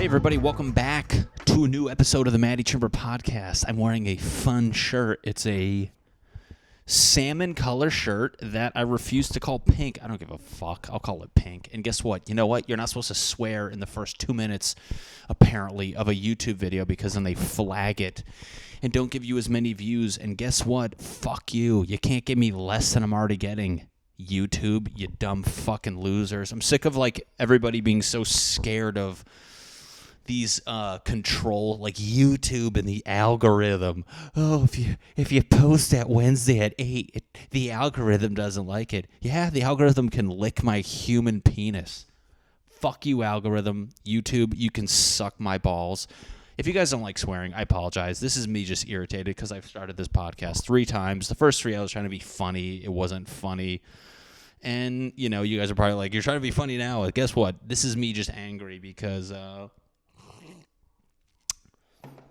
everybody, welcome back to a new episode of the Matty Chymbor podcast. I'm wearing a fun shirt. It's a salmon color shirt that I refuse to call pink. I don't give a fuck. I'll call it pink. And guess what? You know what? You're not supposed to swear in the first 2 minutes, apparently, of a YouTube video because then they flag it and don't give you as many views. And guess what? Fuck you. You can't give me less than I'm already getting. YouTube, you dumb fucking losers. I'm sick of everybody being so scared of these control, like YouTube and the algorithm. Oh, if you post that Wednesday at 8, the algorithm doesn't like it. Yeah, the algorithm can lick my human penis. Fuck you, algorithm. YouTube, you can suck my balls. If you guys don't like swearing, I apologize. This is me just irritated because I've started this podcast 3 times. The first 3 I was trying to be funny. It wasn't funny. And, you guys are probably like, you're trying to be funny now. Guess what? This is me just angry because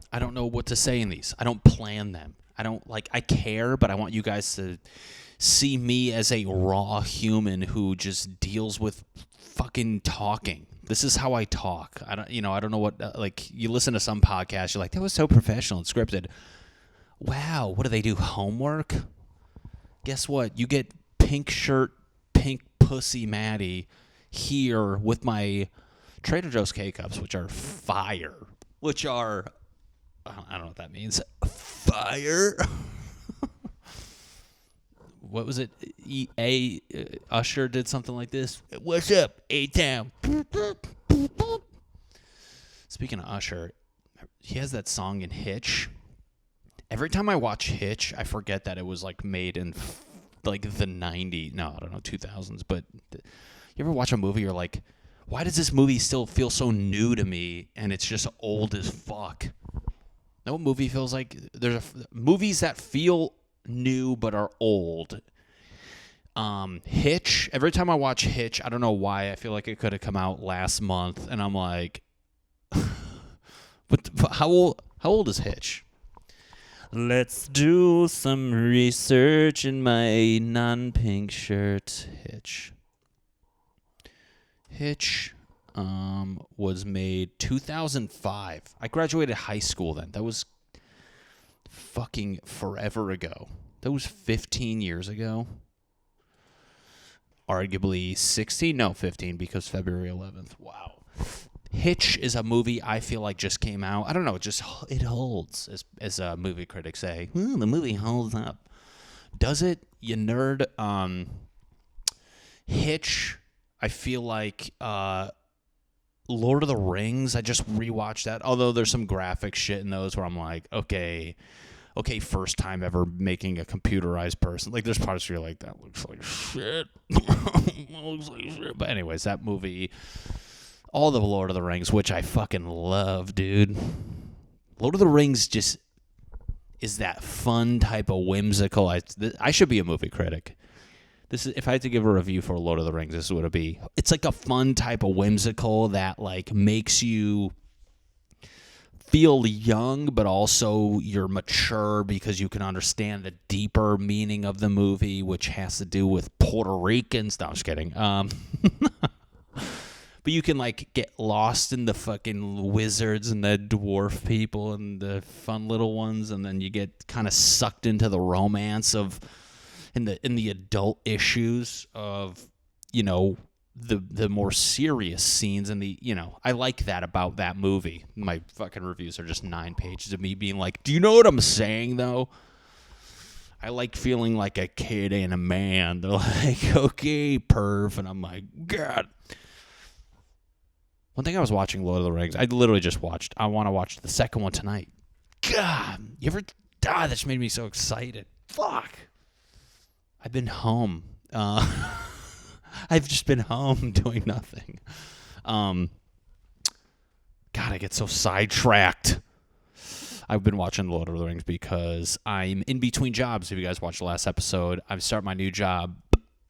I don't know what to say in these. I don't plan them. I care, but I want you guys to see me as a raw human who just deals with fucking talking. This is how I talk. I don't know what, you listen to some podcasts, you're like, that was so professional and scripted. Wow, what do they do, homework? Guess what? You get pink shirt, pink pussy Matty here with my Trader Joe's K-Cups, which are fire. I don't know what that means. Fire? What was it? Usher did something like this. What's up, A-Town? Speaking of Usher, he has that song in Hitch. Every time I watch Hitch, I forget that it was made in the 90s. No, I don't know, 2000s. But you ever watch a movie, you're like, why does this movie still feel so new to me? And it's just old as fuck. No movie feels like there's movies that feel new but are old. Hitch. Every time I watch Hitch, I don't know why I feel like it could have come out last month, and I'm like, but how old is Hitch? Let's do some research in my non-pink shirt. Hitch was made 2005. I graduated high school then. That was fucking forever ago. That was 15 years ago. Arguably 16? No, 15 because February 11th. Wow. Hitch is a movie I feel like just came out. I don't know. It holds, as movie critics say. The movie holds up. Does it? You nerd. Hitch, I feel like Lord of the Rings, I just rewatched that. Although there's some graphic shit in those where I'm like, okay, first time ever making a computerized person. There's parts where you're like, that looks like shit. But anyways, that movie, all the Lord of the Rings, which I fucking love, dude. Lord of the Rings just is that fun type of whimsical. I should be a movie critic. This is, if I had to give a review for Lord of the Rings, this is what it'd be. It's like a fun type of whimsical that makes you feel young, but also you're mature because you can understand the deeper meaning of the movie, which has to do with Puerto Ricans. No, I'm just kidding. But you can get lost in the fucking wizards and the dwarf people and the fun little ones, and then you get kind of sucked into the romance of in the adult issues of the more serious scenes and I like that about that movie. My fucking reviews are just 9 pages of me being like, do you know what I'm saying though? I like feeling like a kid and a man. They're like, okay, perv, and I'm like, God. One thing I was watching Lord of the Rings, I literally just watched. I want to watch the second one tonight. God, you ever? That just made me so excited. Fuck. I've been home. I've just been home doing nothing. God, I get so sidetracked. I've been watching Lord of the Rings because I'm in between jobs. If you guys watched the last episode, I'm starting my new job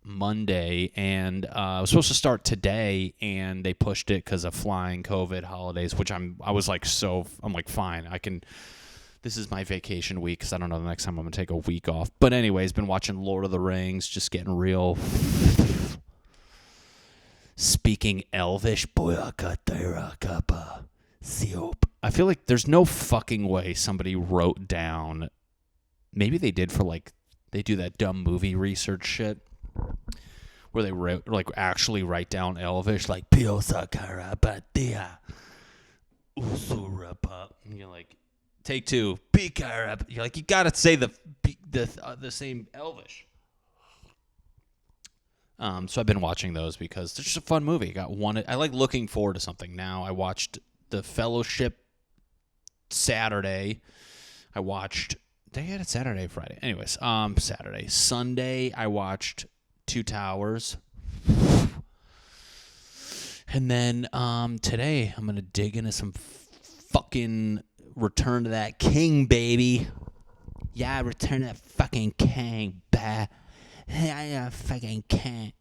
Monday, and I was supposed to start today, and they pushed it because of flying COVID holidays, which I'm like, fine, I can. This is my vacation week because I don't know the next time I'm going to take a week off. But anyways, been watching Lord of the Rings, just getting real. Speaking Elvish. Soup. I feel like there's no fucking way somebody wrote down. Maybe they did for like they do that dumb movie research shit where they wrote like actually write down Elvish like Piosa Karapatia Usurapa. And you're like, take two, Pikarap. You're like, you gotta say the same Elvish. So I've been watching those because they're just a fun movie. I like looking forward to something now. I watched The Fellowship Saturday. They had it Saturday, Friday. Anyways, Saturday. Sunday, I watched Two Towers. And then today, I'm going to dig into some fucking Return to That King, baby. Yeah, Return to That fucking King, bah. Yeah, fucking king.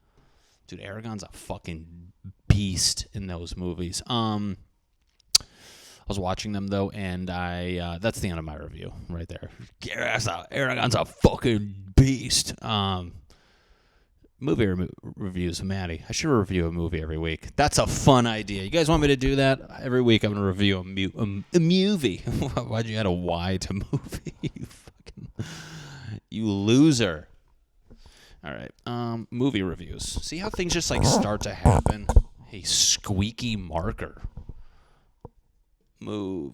Dude, Aragon's a fucking beast in those movies. I was watching them, though, and that's the end of my review right there. Aragon's a fucking beast. Movie reviews, Matty. I should review a movie every week. That's a fun idea. You guys want me to do that? Every week I'm going to review a movie. Why'd you add a Y to movie? You loser. All right, movie reviews. See how things just like start to happen? A squeaky marker. I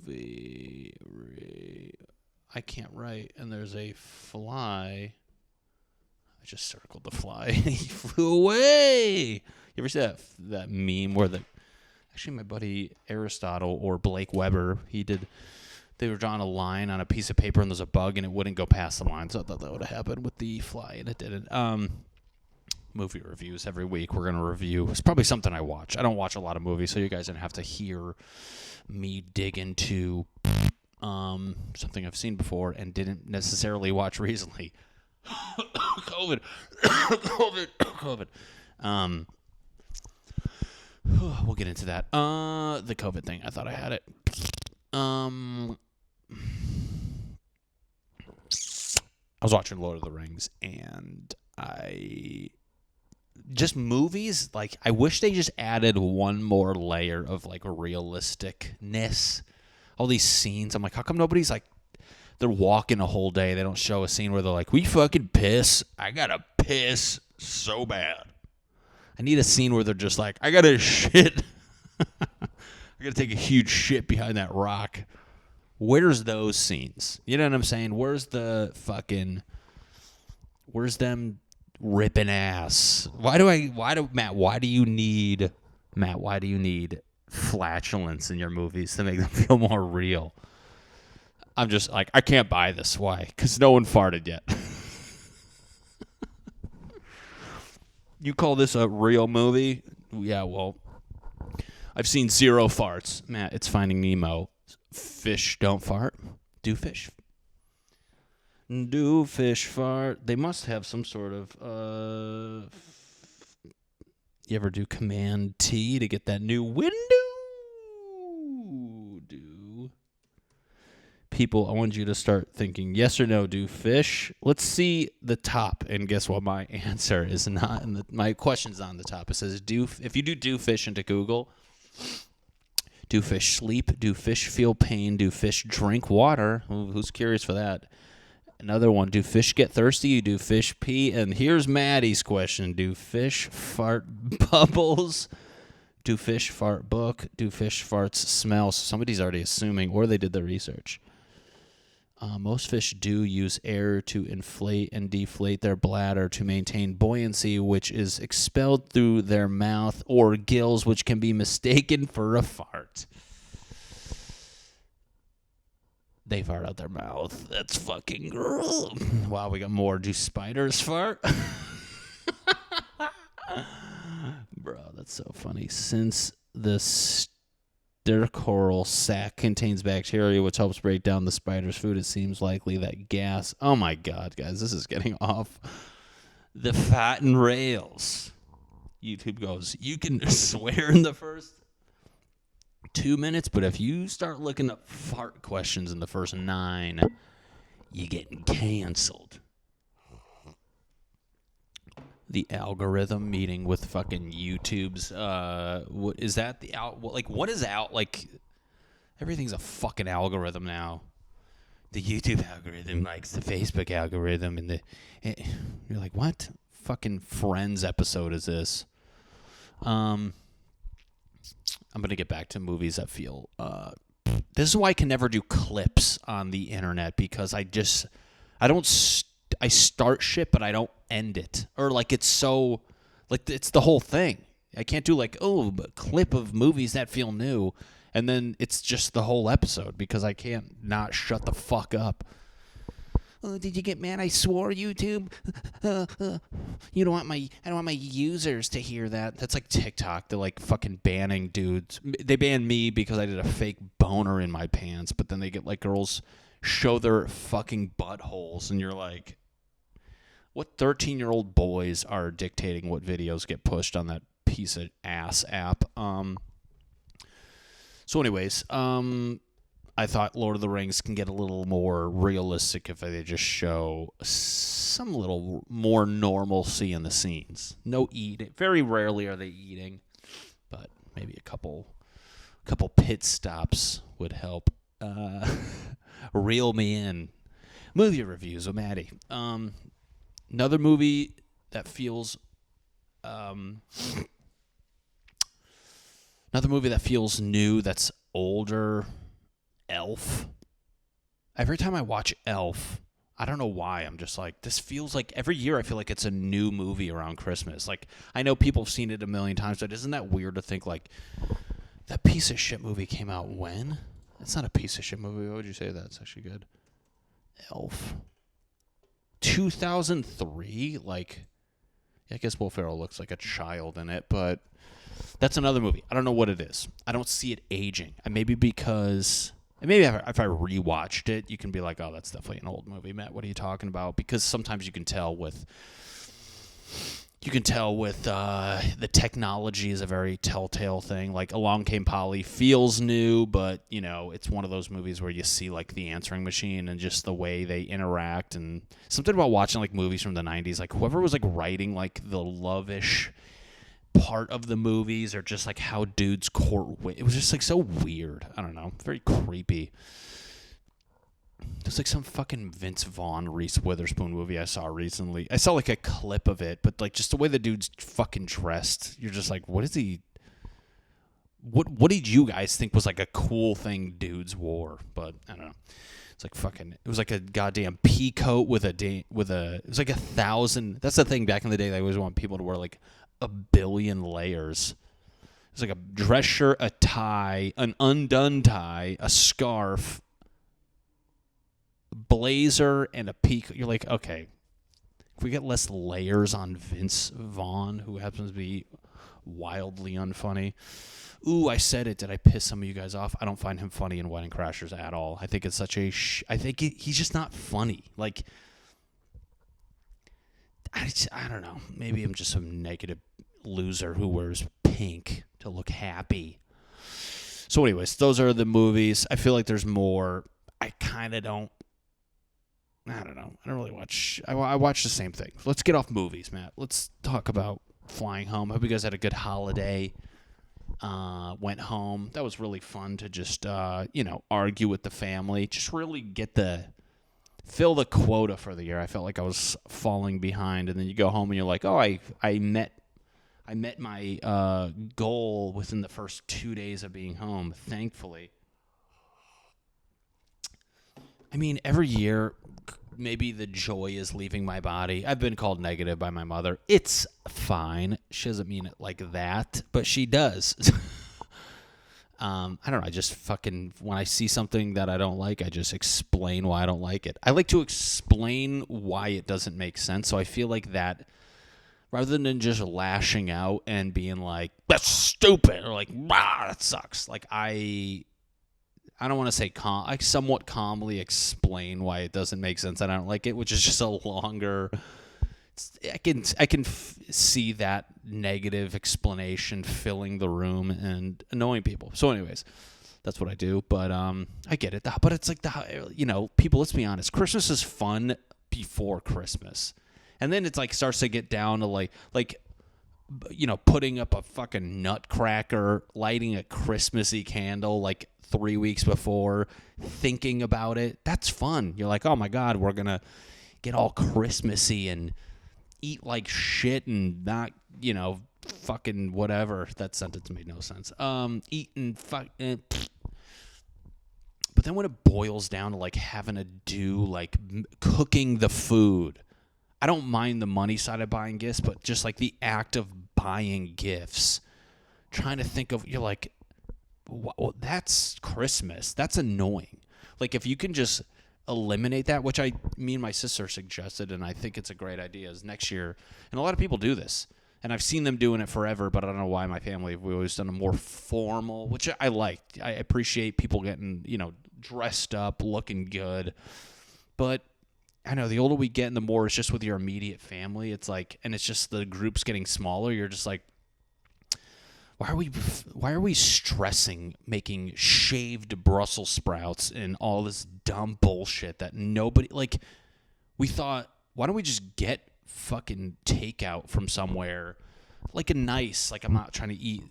can't write, and there's a fly. I just circled the fly, and he flew away. You ever see that meme where actually my buddy Aristotle or Blake Weber, they were drawing a line on a piece of paper and there's a bug and it wouldn't go past the line. So I thought that would have happened with the fly and it didn't. Movie reviews every week. We're going to review. It's probably something I watch. I don't watch a lot of movies, so you guys didn't have to hear me dig into something I've seen before and didn't necessarily watch recently. COVID. We'll get into that. The COVID thing. I thought I had it. I was watching Lord of the Rings, and just movies, like, I wish they just added one more layer of, like, realisticness. All these scenes, I'm like, how come nobody's, like, they're walking a whole day, they don't show a scene where they're like, we fucking piss. I gotta piss so bad. I need a scene where they're just like, I gotta shit. I gotta take a huge shit behind that rock. Where's those scenes? You know what I'm saying? Where's them ripping ass? Why do you need flatulence in your movies to make them feel more real? I'm just like, I can't buy this. Why? Because no one farted yet. You call this a real movie? Yeah, well, I've seen zero farts. Matt, it's Finding Nemo. Fish don't fart. Do fish fart? They must have some sort of you ever do Command T to get that new window? People, I want you to start thinking yes or no. Do fish? Let's see the top, and guess what? My answer is not. My question's on the top. It says if you do fish into Google. Do fish sleep? Do fish feel pain? Do fish drink water? Who's curious for that? Another one. Do fish get thirsty? Do fish pee? And here's Maddie's question. Do fish fart bubbles? Do fish fart book? Do fish farts smell? So somebody's already assuming, or they did the research. Most fish do use air to inflate and deflate their bladder to maintain buoyancy, which is expelled through their mouth or gills, which can be mistaken for a fart. They fart out their mouth. That's fucking gross. Wow, we got more. Do spiders fart? Bro, that's so funny. Since the stercoral sac contains bacteria which helps break down the spider's food, it seems likely that gas... Oh my god, guys, this is getting off the fat and rails. YouTube goes, you can swear in the first 2 minutes, but if you start looking up fart questions in the first 9, you're getting canceled. The algorithm meeting with fucking YouTube's what is that? What is out, like, Everything's a fucking algorithm now. The YouTube algorithm likes the Facebook algorithm, and you're like, what fucking Friends episode is this? I'm gonna get back to movies that feel. This is why I can never do clips on the internet, because I start shit, but I don't end it, or like it's so, like it's the whole thing. I can't do like, a clip of movies that feel new, and then it's just the whole episode, because I can't not shut the fuck up. Oh, did you get mad I swore, YouTube? I don't want my users to hear that. That's like TikTok. They're like fucking banning dudes. They banned me because I did a fake boner in my pants, but then they get like girls show their fucking buttholes, and you're like, what 13-year-old boys are dictating what videos get pushed on that piece of ass app? So anyways, I thought Lord of the Rings can get a little more realistic if they just show some little more normalcy in the scenes. No eating. Very rarely are they eating, but maybe a couple pit stops would help reel me in. Movie reviews with Matty. Another movie that feels new, that's older. Elf. Every time I watch Elf, I don't know why, I'm just like, this feels like, every year I feel like it's a new movie around Christmas. Like, I know people have seen it a million times, but isn't that weird to think, like, that piece of shit movie came out when? It's not a piece of shit movie. What would you say? That's actually good. Elf. 2003? Like, I guess Will Ferrell looks like a child in it, but that's another movie. I don't know what it is. I don't see it aging. Maybe because... And maybe if I rewatched it, you can be like, oh, that's definitely an old movie, Matt. What are you talking about? Because sometimes you can tell with the technology is a very telltale thing. Like Along Came Polly feels new, but it's one of those movies where you see like the answering machine and just the way they interact, and something about watching like movies from the 90s, like whoever was like writing like the love-ish part of the movies, or just like how dudes court, it was just like so weird. I don't know, very creepy. There's like some fucking Vince Vaughn, Reese Witherspoon movie I saw recently. I saw like a clip of it, but like just the way the dude's fucking dressed, you're just like, what is he? What did you guys think was like a cool thing dudes wore? But I don't know. It's like fucking. It was like a goddamn pea coat with a. It was like 1,000. That's the thing. Back in the day, they always want people to wear like 1 billion layers. It's like a dress shirt, a tie, an undone tie, a scarf, blazer, and a peak. You're like, okay, if we get less layers on Vince Vaughn, who happens to be wildly unfunny. Ooh, I said it. Did I piss some of you guys off? I don't find him funny in Wedding Crashers at all. I think it's such a... I think he's just not funny. Like, I don't know. Maybe I'm just some negative loser who wears pink to look happy. So anyways, those are the movies. I feel like there's more. I kind of don't. I don't know. I don't really watch. I watch the same thing. Let's get off movies, Matt. Let's talk about flying home. Hope you guys had a good holiday. Went home. That was really fun to just, argue with the family. Just really fill the quota for the year. I felt like I was falling behind, and then you go home and you're like, oh, I met my goal within the first 2 days of being home, thankfully. I mean, every year, maybe the joy is leaving my body. I've been called negative by my mother. It's fine. She doesn't mean it like that, but she does. I don't know. I just fucking, when I see something that I don't like, I just explain why I don't like it. I like to explain why it doesn't make sense. So I feel like that, rather than just lashing out and being like, that's stupid, or like, that sucks. Like, I don't want to say I somewhat calmly explain why it doesn't make sense and I don't like it, which is just a longer. I can see that negative explanation filling the room and annoying people. So, anyways, that's what I do. But I get it. But it's like people. Let's be honest. Christmas is fun before Christmas, and then it's like starts to get down to like putting up a fucking nutcracker, lighting a Christmassy candle like 3 weeks before, thinking about it. That's fun. You're like, oh my God, we're going to get all Christmassy and eat like shit and not, fucking whatever. That sentence made no sense. Eating fucking. But then when it boils down to like having to do like cooking the food, I don't mind the money side of buying gifts, but just like the act of buying gifts, trying to think of, you're like, well, that's Christmas. That's annoying. Like if you can just eliminate that, which me and my sister suggested, and I think it's a great idea, is next year, and a lot of people do this, and I've seen them doing it forever, but I don't know why my family, we've always done a more formal, which I like. I appreciate people getting, dressed up, looking good, but I know the older we get and the more it's just with your immediate family, it's like, and it's just the group's getting smaller, you're just like, why are we stressing making shaved Brussels sprouts and all this dumb bullshit that nobody, like, we thought, why don't we just get fucking takeout from somewhere, like a nice, like I'm not trying to eat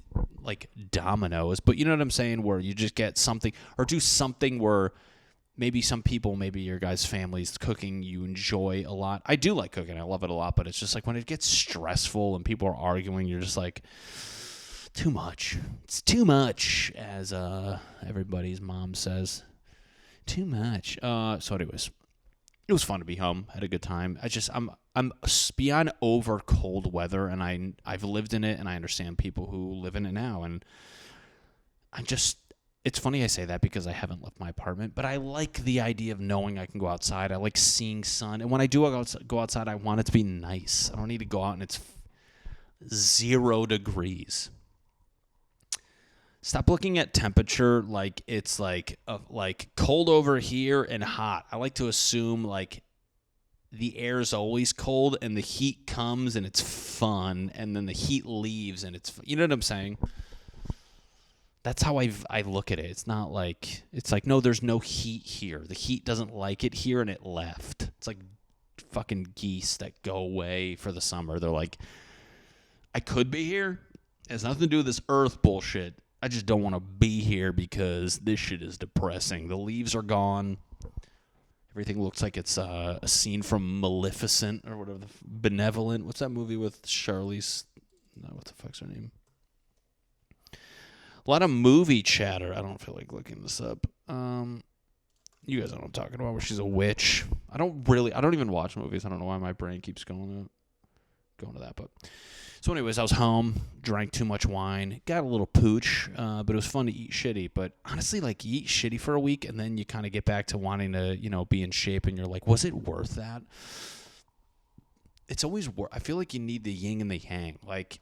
like Domino's, but you know what I'm saying, where you just get something, or do something where maybe some people, maybe your guys' family's cooking you enjoy a lot. I do like cooking. I love it a lot, but it's just like when it gets stressful and people are arguing, you're just like, too much. It's too much, as everybody's mom says. Too much. So anyways, it was fun to be home. Had a good time. I'm beyond over cold weather, and I've lived in it, and I understand people who live in it now, and it's funny I say that because I haven't left my apartment, but I like the idea of knowing I can go outside. I like seeing sun. And when I do go outside, I want it to be nice. I don't need to go out and it's 0 degrees. Stop looking at temperature like it's like cold over here and hot. I like to assume like the air is always cold and the heat comes and it's fun, and then the heat leaves and it's, you know what I'm saying? That's how I look at it. It's not like, it's like, no, there's no heat here. The heat doesn't like it here, and it left. It's like fucking geese that go away for the summer. They're like, I could be here. It has nothing to do with this earth bullshit. I just don't want to be here because this shit is depressing. The leaves are gone. Everything looks like it's a scene from Maleficent or whatever. Benevolent. What's that movie with Charlize? No, what the fuck's her name? A lot of movie chatter. I don't feel like looking this up. You guys know what I'm talking about, where she's a witch. I don't even watch movies. I don't know why my brain keeps going to that. But so anyways, I was home, drank too much wine, got a little pooch, but it was fun to eat shitty. But honestly, like, you eat shitty for a week, and then you kind of get back to wanting to, be in shape, and you're like, was it worth that? It's always I feel like you need the yin and the yang. Like,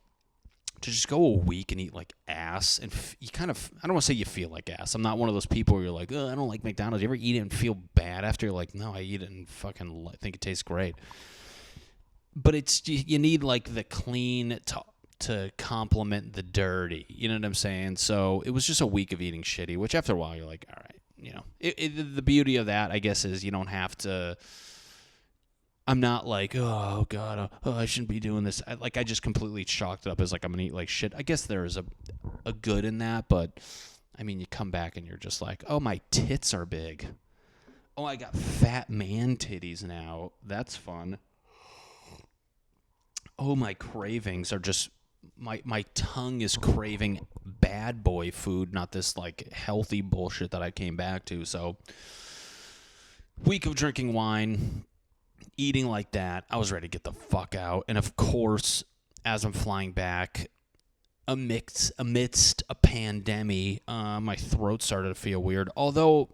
to just go a week and eat like ass, and you kind of, I don't want to say you feel like ass. I'm not one of those people where you're like, oh, I don't like McDonald's. You ever eat it and feel bad after? You're like, no, I eat it and fucking think it tastes great. But it's, you need like the clean to complement the dirty. You know what I'm saying? So it was just a week of eating shitty, which after a while you're like, all right, the beauty of that, I guess, is you don't have to. I'm not like, oh, God, I shouldn't be doing this. I just completely chalked it up as like, I'm going to eat like shit. I guess there is a good in that, but, I mean, you come back and you're just like, oh, my tits are big. Oh, I got fat man titties now. That's fun. Oh, my cravings are just, my tongue is craving bad boy food, not this, like, healthy bullshit that I came back to. So, week of drinking wine, eating like that, I was ready to get the fuck out. And of course, as I'm flying back, amidst a pandemic, my throat started to feel weird. Although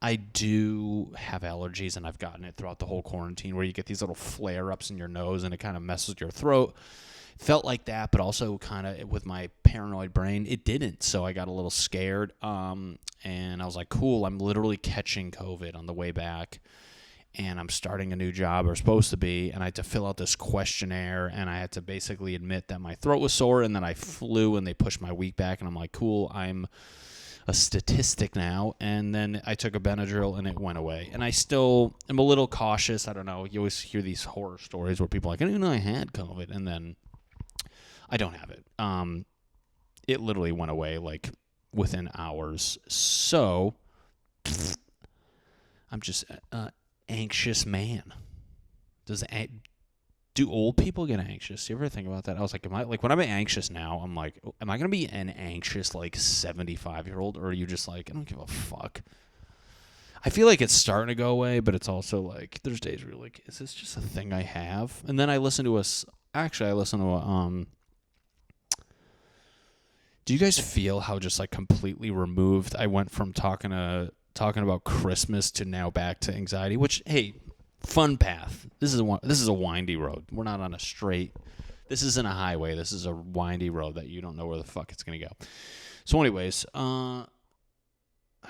I do have allergies, and I've gotten it throughout the whole quarantine, where you get these little flare-ups in your nose, and it kind of messes with your throat. Felt like that, but also kind of with my paranoid brain, it didn't. So I got a little scared, and I was like, cool, I'm literally catching COVID on the way back. And I'm starting a new job, or supposed to be, and I had to fill out this questionnaire, and I had to basically admit that my throat was sore, and then I flew, and they pushed my week back, and I'm like, cool, I'm a statistic now. And then I took a Benadryl, and it went away. And I still am a little cautious. I don't know. You always hear these horror stories where people are like, I didn't even know I had COVID. And then I don't have it. It literally went away like within hours. So I'm just an anxious man. Do old people get anxious? You ever think about that? I was like, when I'm anxious now, I'm like, am I going to be an anxious, like, 75-year-old? Or are you just like, I don't give a fuck? I feel like it's starting to go away, but it's also like, there's days where you're like, is this just a thing I have? And then I listen to do you guys feel how just, like, completely removed I went from talking about Christmas to now back to anxiety, which, hey, fun path. This is a windy road. We're not on a straight. This isn't a highway. This is a windy road that you don't know where the fuck it's gonna go. So, anyways, I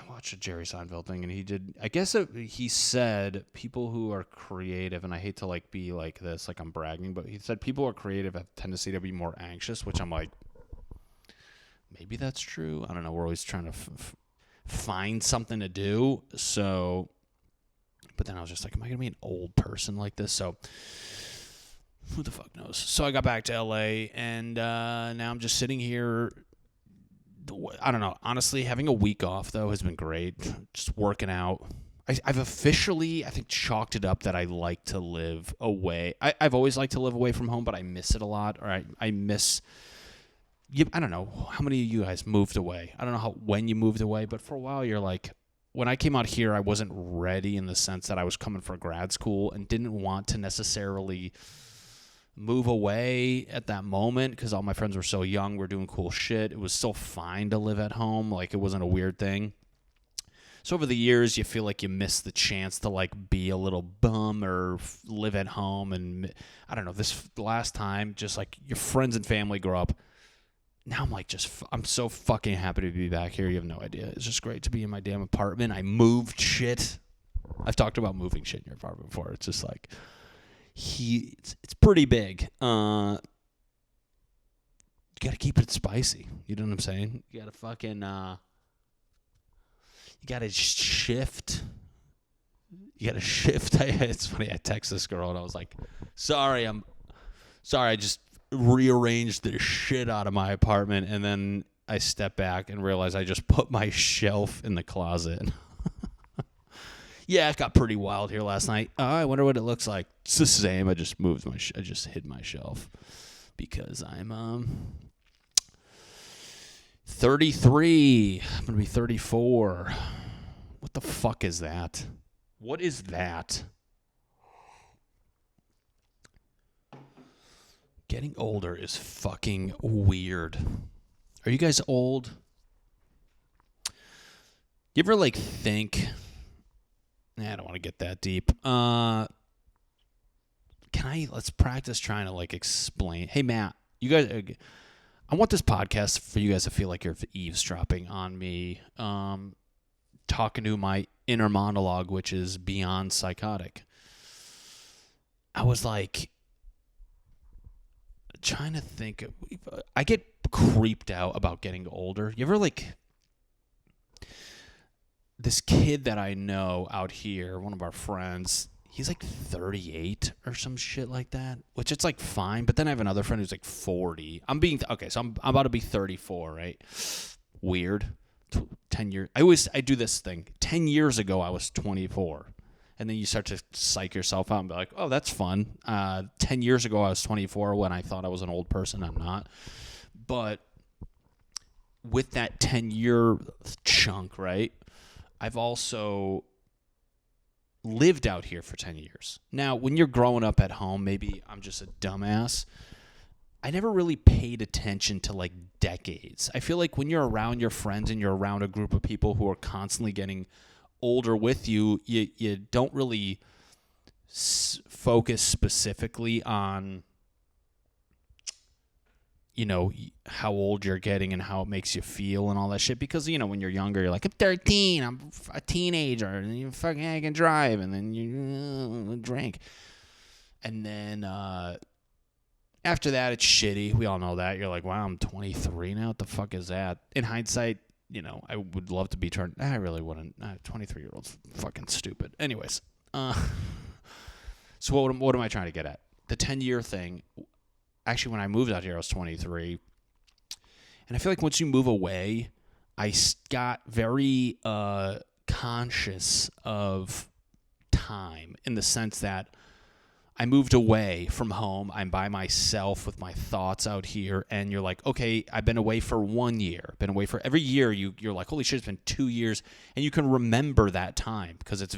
watched a Jerry Seinfeld thing, and he said people who are creative, and I hate to like be like this, like I'm bragging, but he said people who are creative have a tendency to be more anxious, which I'm like, maybe that's true. I don't know. We're always trying to find something to do. So. But then I was just like, am I going to be an old person like this? So who the fuck knows? So I got back to LA, and now I'm just sitting here. I don't know. Honestly, having a week off, though, has been great. Just working out. I've officially, I think, chalked it up that I like to live away. I've always liked to live away from home, but I miss it a lot. Or I miss... I don't know. How many of you guys moved away? I don't know when you moved away, but for a while, you're like... When I came out here, I wasn't ready in the sense that I was coming for grad school and didn't want to necessarily move away at that moment because all my friends were so young. We're doing cool shit. It was still fine to live at home. Like, it wasn't a weird thing. So over the years, you feel like you miss the chance to, like, be a little bum or live at home. And I don't know, this last time, just like your friends and family grow up. Now I'm like, I'm so fucking happy to be back here. You have no idea. It's just great to be in my damn apartment. I moved shit. I've talked about moving shit in your apartment before. It's just like, it's pretty big. You got to keep it spicy. You know what I'm saying? You got to fucking, you got to shift. It's funny. I text this girl and I was like, sorry, I just rearranged the shit out of my apartment, and then I step back and realize I just put my shelf in the closet. Yeah, it got pretty wild here last night. I wonder what it looks like. It's the same. I just I just hid my shelf because I'm 33. I'm gonna be 34. What the fuck is that? What is that? Getting older is fucking weird. Are you guys old? You ever like think... I don't want to get that deep. Let's practice trying to like explain. Hey, Matt, you guys... I want this podcast for you guys to feel like you're eavesdropping on me. Talking to my inner monologue, which is beyond psychotic. I was like... trying to think. I get creeped out about getting older. You ever like this kid that I know out here, one of our friends, he's like 38 or some shit like that, which it's like fine. But then I have another friend who's like 40. So I'm about to be 34, right? Weird. 10 years. I do this thing. 10 years ago, I was 24. And then you start to psych yourself out and be like, oh, that's fun. 10 years ago, I was 24 when I thought I was an old person. I'm not. But with that 10-year chunk, right, I've also lived out here for 10 years. Now, when you're growing up at home, maybe I'm just a dumbass. I never really paid attention to, like, decades. I feel like when you're around your friends and you're around a group of people who are constantly getting older with you, you don't really focus specifically on, you know, how old you're getting and how it makes you feel and all that shit. Because, you know, when you're younger, you're like, I'm 13, I'm a teenager, and you fucking I can drive, and then you drink. And then after that, it's shitty. We all know that. You're like, wow, I'm 23 now. What the fuck is that? In hindsight, you know, I would love to be turned. I really wouldn't. 23-year-old's fucking stupid. Anyways, so what am I trying to get at? The 10-year thing. Actually, when I moved out here, I was 23. And I feel like once you move away, I got very conscious of time in the sense that I moved away from home. I'm by myself with my thoughts out here. And you're like, okay, I've been away for 1 year. Been away for every year. You're like, holy shit, it's been 2 years. And you can remember that time because it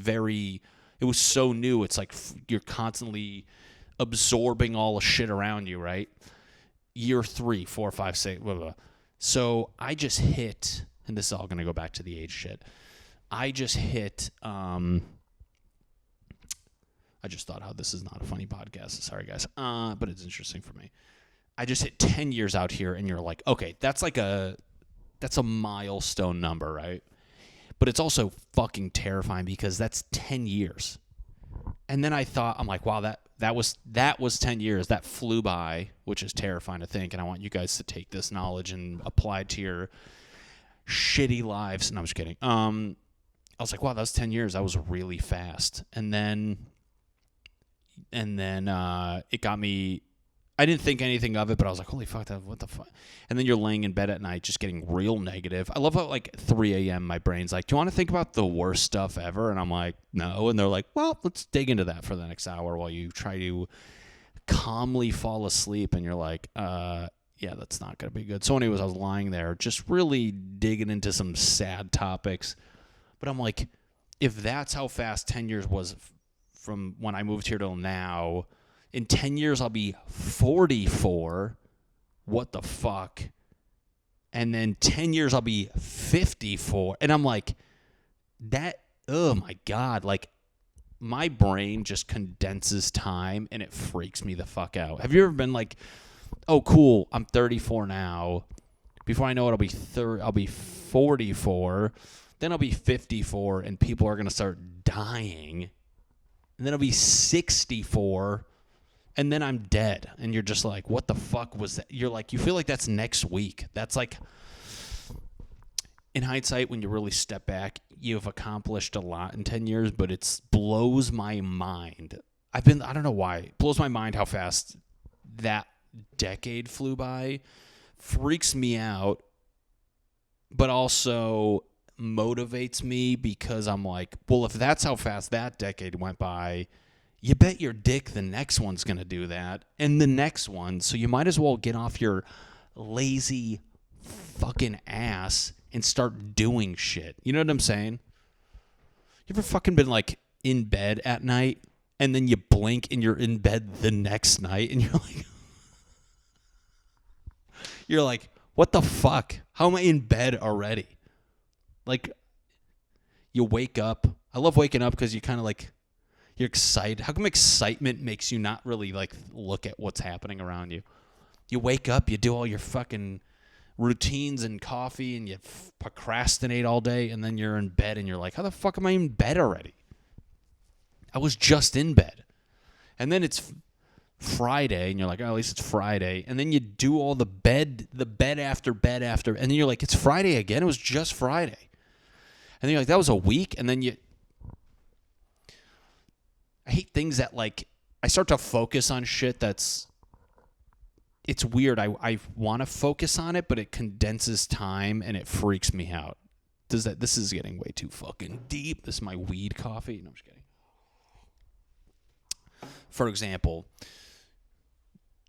was so new. It's like you're constantly absorbing all the shit around you, right? Year 3, 4, 5, 6, blah, blah, blah. So I just hit, and this is all going to go back to the age shit. I just hit, I just thought, oh, this is not a funny podcast. Sorry, guys. But it's interesting for me. I just hit 10 years out here, and you're like, okay, that's a milestone number, right? But it's also fucking terrifying because that's 10 years. And then I thought, I'm like, wow, that was 10 years. That flew by, which is terrifying to think. And I want you guys to take this knowledge and apply it to your shitty lives. No, I'm just kidding. I was like, wow, that was 10 years. That was really fast. And then it got me. I didn't think anything of it, but I was like, holy fuck, what the fuck? And then you're laying in bed at night just getting real negative. I love how, like, 3 a.m. my brain's like, do you want to think about the worst stuff ever? And I'm like, no. And they're like, well, let's dig into that for the next hour while you try to calmly fall asleep. And you're like, yeah, that's not going to be good. So anyways, I was lying there just really digging into some sad topics. But I'm like, if that's how fast 10 years was from when I moved here till now, in 10 years, I'll be 44. What the fuck? And then 10 years, I'll be 54. And I'm like, oh my God. Like, my brain just condenses time and it freaks me the fuck out. Have you ever been like, oh, cool, I'm 34 now. Before I know it, I'll be 44. Then I'll be 54 and people are going to start dying. And then I'll be 64. And then I'm dead. And you're just like, what the fuck was that? You're like, you feel like that's next week. That's like, in hindsight, when you really step back, you've accomplished a lot in 10 years, but it blows my mind. I don't know why. It blows my mind how fast that decade flew by. Freaks me out, but also motivates me because I'm like, well, if that's how fast that decade went by, you bet your dick the next one's going to do that, and the next one, so you might as well get off your lazy fucking ass and start doing shit. You know what I'm saying? You ever fucking been, like, in bed at night, and then you blink and you're in bed the next night, and you're like, what the fuck? How am I in bed already? Like, you wake up. I love waking up because you kind of, like, you're excited. How come excitement makes you not really, like, look at what's happening around you? You wake up, you do all your fucking routines and coffee, and you procrastinate all day, and then you're in bed, and you're like, how the fuck am I in bed already? I was just in bed. And then it's Friday, and you're like, oh, at least it's Friday. And then you do all the bed after bed after, and then you're like, it's Friday again? It was just Friday. And then you're like, that was a week? And then I hate things that, like, I start to focus on shit it's weird. I want to focus on it, but it condenses time and it freaks me out. This is getting way too fucking deep. This is my weed coffee. No, I'm just kidding. For example,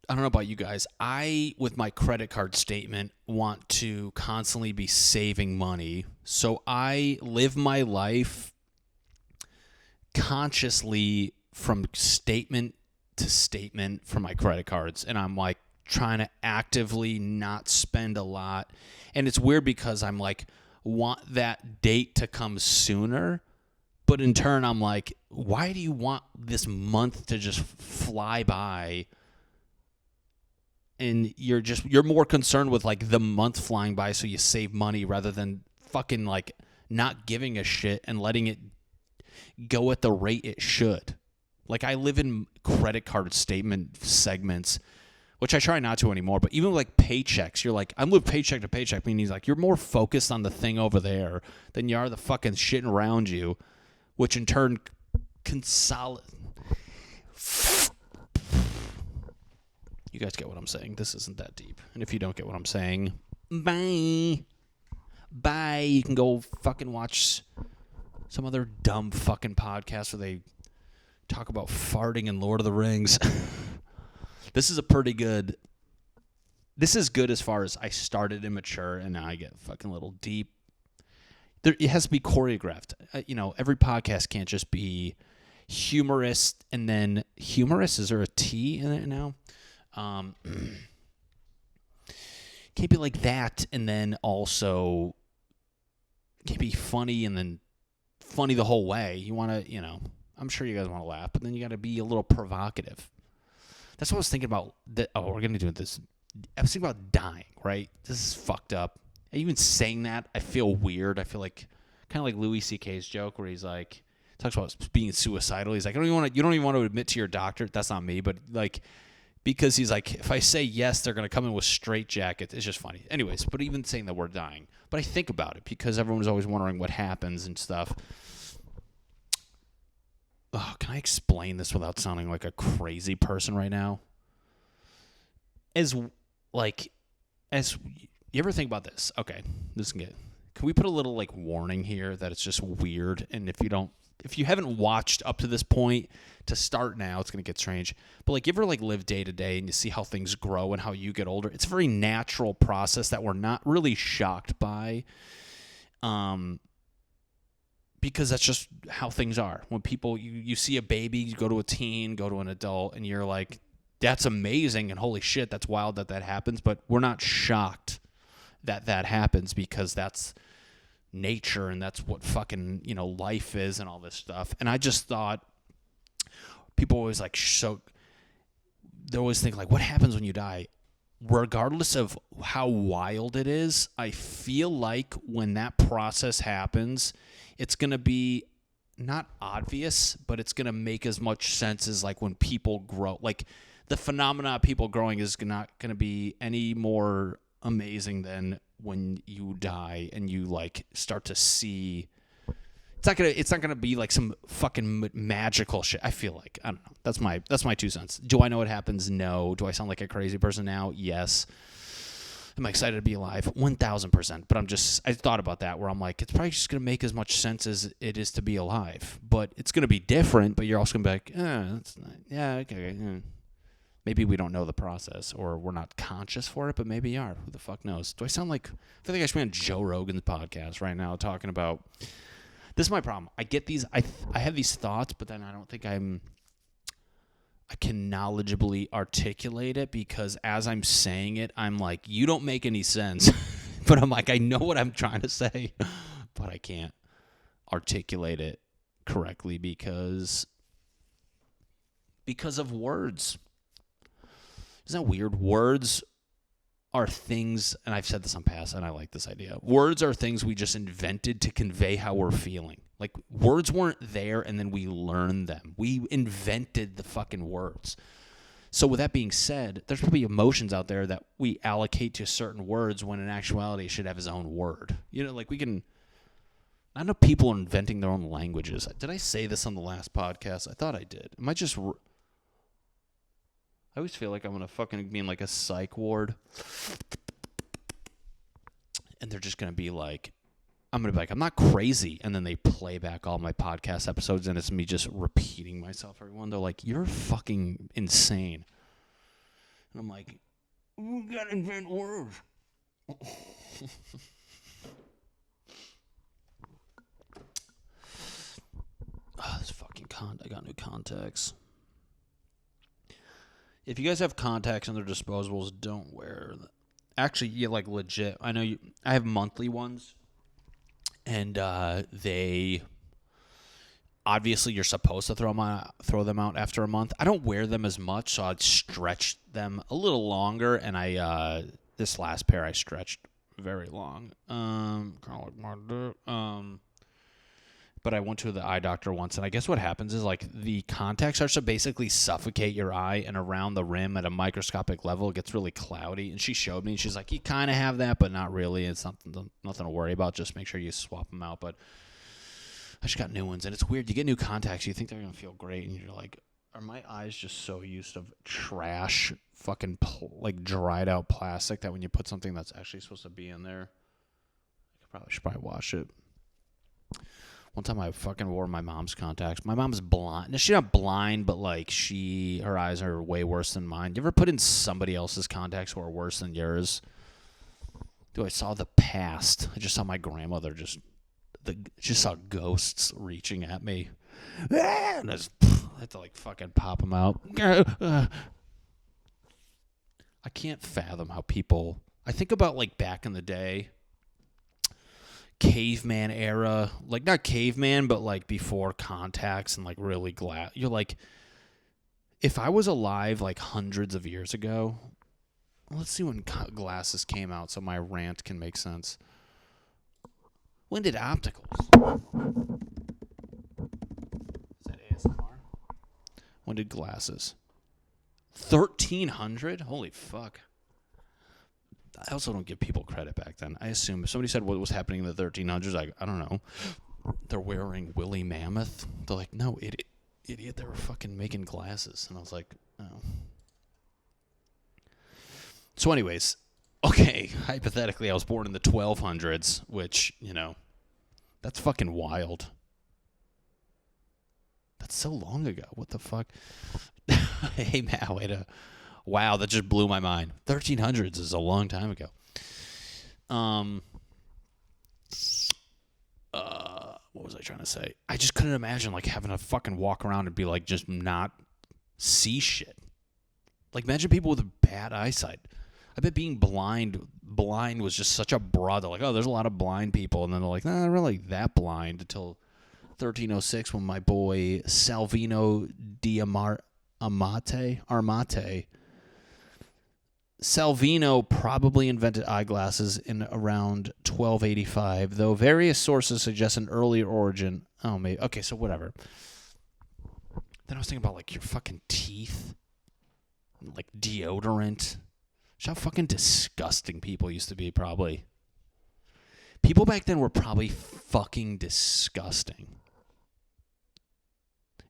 I don't know about you guys. I, with my credit card statement, want to constantly be saving money. So I live my life consciously from statement to statement for my credit cards. And I'm like trying to actively not spend a lot. And it's weird because I'm like, want that date to come sooner. But in turn, I'm like, why do you want this month to just fly by? And you're more concerned with, like, the month flying by so you save money rather than fucking, like, not giving a shit and letting it go at the rate it should. Like, I live in credit card statement segments, which I try not to anymore, but even like paychecks, you're like, I live paycheck to paycheck, meaning like you're more focused on the thing over there than you are the fucking shit around you, which in turn You guys get what I'm saying. This isn't that deep. And if you don't get what I'm saying, bye. Bye. You can go fucking watch some other dumb fucking podcast where they talk about farting in Lord of the Rings. This is good as far as I started immature and now I get fucking a little deep. It has to be choreographed. Every podcast can't just be humorous and then humorous. Is there a T in it now? Can't be like that and then also can't be funny and then funny the whole way. You want to, I'm sure you guys want to laugh, but then you got to be a little provocative. That's what I was thinking about. We're going to do this. I was thinking about dying, right? This is fucked up. Even saying that, I feel weird. I feel like kind of like Louis C.K.'s joke where he's like, talks about being suicidal. He's like, you don't even want to admit to your doctor. That's not me, but like, because he's like, if I say yes, they're going to come in with straitjackets. It's just funny. Anyways, but even saying that we're dying. But I think about it because everyone's always wondering what happens and stuff. Oh, can I explain this without sounding like a crazy person right now? As you ever think about this? Okay, this can get. Can we put a little like warning here that it's just weird? And if you haven't watched up to this point, to start now, it's gonna get strange. But like, you ever like live day to day and you see how things grow and how you get older? It's a very natural process that we're not really shocked by, because that's just how things are. When people you see a baby, you go to a teen, go to an adult, and you're like, that's amazing and holy shit, that's wild that happens. But we're not shocked that happens because that's nature and that's what fucking, life is and all this stuff. And I just thought people always like, they always think like, what happens when you die? Regardless of how wild it is, I feel like when that process happens, it's going to be not obvious, but it's going to make as much sense as like when people grow. Like the phenomena of people growing is not going to be any more amazing than when you die and you like start to see. It's not gonna be like some fucking magical shit. I feel like, I don't know. That's my 2 cents. Do I know what happens? No. Do I sound like a crazy person now? Yes. Am I excited to be alive? 1,000%. But I thought about that where I'm like, it's probably just gonna make as much sense as it is to be alive. But it's gonna be different. But you're also gonna be like, that's not, yeah, okay. Maybe we don't know the process or we're not conscious for it, but maybe you are. Who the fuck knows? Do I sound like, I feel like I should be on Joe Rogan's podcast right now talking about, this is my problem. I get these, I have these thoughts, but then I don't think I can knowledgeably articulate it because as I'm saying it, I'm like, you don't make any sense. But I'm like, I know what I'm trying to say, but I can't articulate it correctly because of words. Isn't that weird? Words are things, and I've said this on past, and I like this idea. Words are things we just invented to convey how we're feeling. Like, words weren't there, and then we learned them. We invented the fucking words. So with that being said, there's probably emotions out there that we allocate to certain words when in actuality it should have its own word. Like we can... I know people are inventing their own languages. Did I say this on the last podcast? I thought I did. Am I just... I always feel like I'm going to fucking be in like a psych ward. And they're just going to be like, I'm going to be like, I'm not crazy. And then they play back all my podcast episodes and it's me just repeating myself. Everyone, they're like, you're fucking insane. And I'm like, we got to invent words. This fucking I got new contacts. If you guys have contacts and they're disposables, don't wear them. Actually, yeah, like legit. I know I have monthly ones, and they obviously you're supposed to throw them out after a month. I don't wear them as much, so I'd stretch them a little longer. And I this last pair I stretched very long. Kind of like my dick. But I went to the eye doctor once, and I guess what happens is, like, the contact starts to basically suffocate your eye, and around the rim at a microscopic level, it gets really cloudy. And she showed me, and she's like, you kind of have that, but not really. It's nothing to worry about. Just make sure you swap them out. But I just got new ones, and it's weird. You get new contacts, you think they're going to feel great, and you're like, Are my eyes just so used to trash, fucking like dried out plastic that when you put something that's actually supposed to be in there, should probably wash it. One time I fucking wore my mom's contacts. My mom's blind. She's not blind, but like her eyes are way worse than mine. You ever put in somebody else's contacts who are worse than yours? Dude, I saw the past. I just saw my grandmother just saw ghosts reaching at me. And I had to like fucking pop them out. I can't fathom how people. I think about like back in the day. Caveman era, like not caveman, but like before contacts and like really glass. You're like, if I was alive like hundreds of years ago, let's see when glasses came out so my rant can make sense. When did opticals? Is that ASMR? When did glasses? 1300? Holy fuck. I also don't give people credit back then. I assume if somebody said what was happening in the 1300s, I don't know. They're wearing woolly mammoth. They're like, no, idiot, they were fucking making glasses. And I was like, oh. So anyways, okay, hypothetically, I was born in the 1200s, which, that's fucking wild. That's so long ago. What the fuck? Hey, Matt, wow, that just blew my mind. 1300s is a long time ago. What was I trying to say? I just couldn't imagine like having to fucking walk around and be like just not see shit. Like imagine people with bad eyesight. I bet being blind was just such a broad. They're like, oh, there's a lot of blind people, and then they're like, nah, not really that blind until 1306 when my boy Salvino Armate. Salvino probably invented eyeglasses in around 1285, though various sources suggest an earlier origin. Oh, maybe. Okay, so whatever. Then I was thinking about, like, your fucking teeth. Like, deodorant. How fucking disgusting people used to be, probably. People back then were probably fucking disgusting.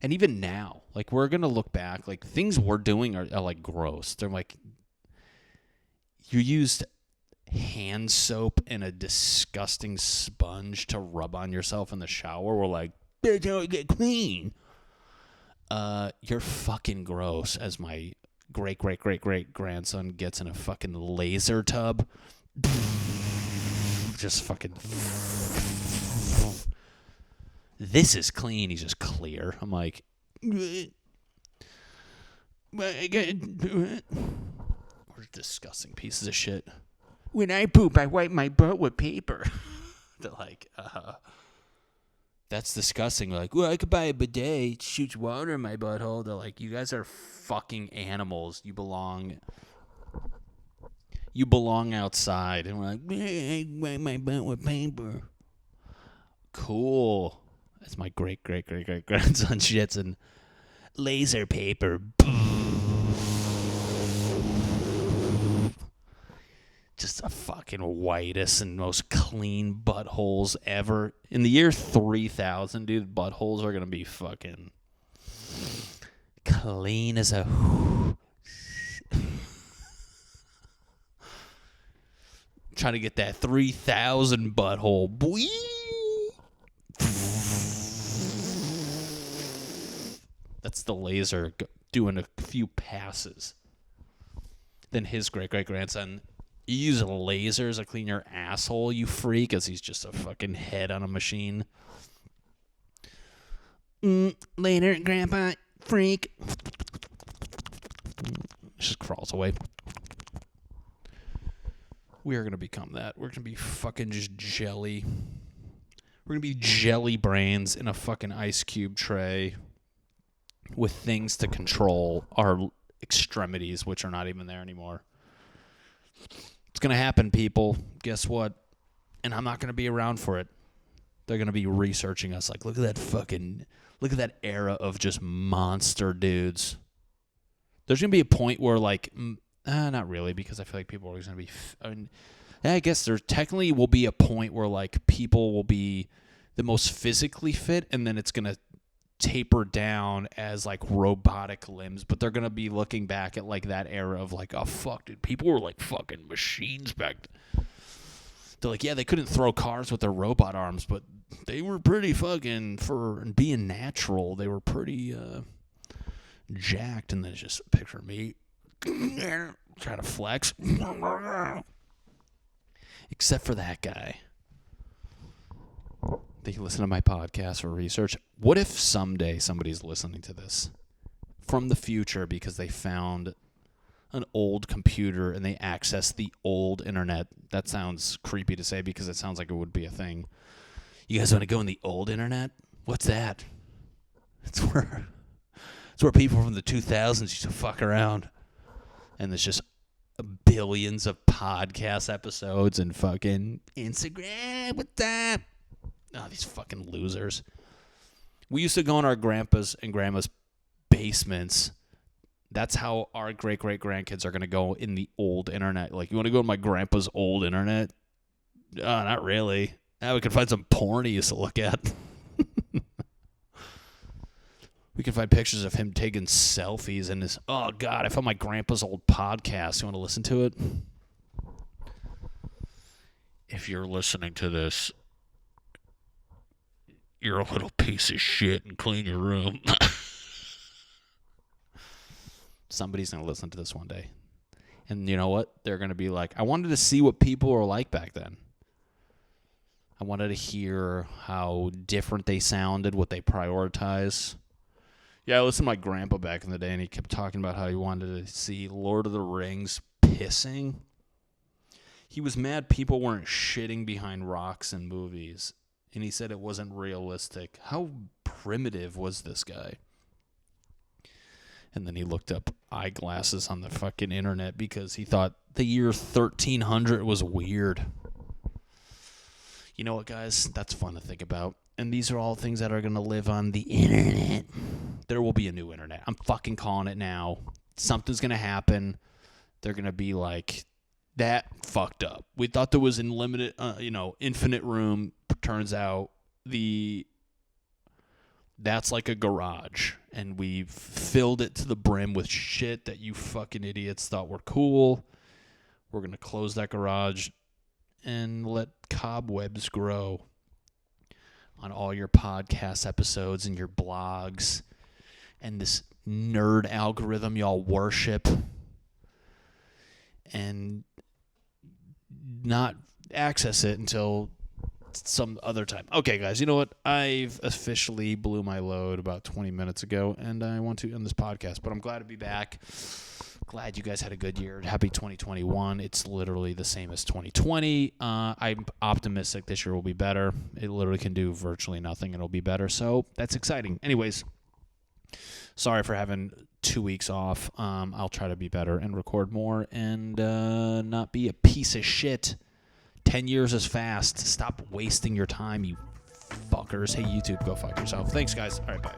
And even now, like, we're going to look back, like, things we're doing are like, gross. They're, like... You used hand soap and a disgusting sponge to rub on yourself in the shower. We're like, that's how I get clean. You're fucking gross, as my great-great-great-great-grandson gets in a fucking laser tub. Just fucking... This is clean. He's just clear. I'm like... We're disgusting pieces of shit. When I poop, I wipe my butt with paper. They're like, that's disgusting. They're like, well, I could buy a bidet. It shoots water in my butthole. They're like, you guys are fucking animals. You belong outside. And we're like, I wipe my butt with paper. Cool. That's my great-great-great-great-grandson shits and laser paper. Just the fucking whitest and most clean buttholes ever. In the year 3000, dude, buttholes are going to be fucking clean as a... Trying to get that 3000 butthole. Boy. That's the laser doing a few passes. Then his great-great-grandson... You use lasers to clean your asshole, you freak, as he's just a fucking head on a machine. Later, Grandpa, freak. Just crawls away. We are going to become that. We're going to be fucking just jelly. We're going to be jelly brains in a fucking ice cube tray with things to control our extremities, which are not even there anymore. It's going to happen, people. Guess what? And I'm not going to be around for it. They're going to be researching us. Like, look at that era of just monster dudes. There's going to be a point where, like, not really, because I feel like people are always going to be... I guess there technically will be a point where, like, people will be the most physically fit, and then it's going to taper down as like robotic limbs, but they're gonna be looking back at like that era of like, oh fuck, dude, people were like fucking machines back then. They're like, yeah, they couldn't throw cars with their robot arms, but they were pretty fucking, for being natural, they were pretty jacked. And then it's just a picture of me trying to flex. Except for that guy. They listen to my podcast for research. What if someday somebody's listening to this from the future because they found an old computer and they access the old internet? That sounds creepy to say because it sounds like it would be a thing. You guys want to go in the old internet? What's that? It's where people from the 2000s used to fuck around. And there's just billions of podcast episodes and fucking Instagram. What's that? Oh, these fucking losers. We used to go in our grandpa's and grandma's basements. That's how our great-great-grandkids are going to go in the old internet. Like, you want to go to my grandpa's old internet? Not really. Now we can find some porn he used to look at. We can find pictures of him taking selfies and his... Oh, God, I found my grandpa's old podcast. You want to listen to it? If you're listening to this, you're a little piece of shit and clean your room. Somebody's going to listen to this one day. And you know what? They're going to be like, I wanted to see what people were like back then. I wanted to hear how different they sounded, what they prioritize. Yeah, I listened to my grandpa back in the day, and he kept talking about how he wanted to see Lord of the Rings pissing. He was mad people weren't shitting behind rocks in movies, and he said it wasn't realistic. How primitive was this guy? And then he looked up eyeglasses on the fucking internet because he thought the year 1300 was weird. You know what, guys? That's fun to think about. And these are all things that are going to live on the internet. There will be a new internet. I'm fucking calling it now. Something's going to happen. They're going to be like, that fucked up. We thought there was infinite room. Turns out that's like a garage. And we've filled it to the brim with shit that you fucking idiots thought were cool. We're going to close that garage and let cobwebs grow on all your podcast episodes and your blogs and this nerd algorithm y'all worship, and not access it until some other time. Okay, guys, you know what? I've officially blew my load about 20 minutes ago, and I want to end this podcast, but I'm glad to be back. Glad you guys had a good year. Happy 2021. It's literally the same as 2020. I'm optimistic this year will be better. It literally can do virtually nothing and it'll be better. So that's exciting. Anyways, sorry for having 2 weeks off. I'll try to be better and record more and not be a piece of shit. 10 years is fast. Stop wasting your time, you fuckers. Hey, YouTube, go fuck yourself. Thanks, guys. All right, bye.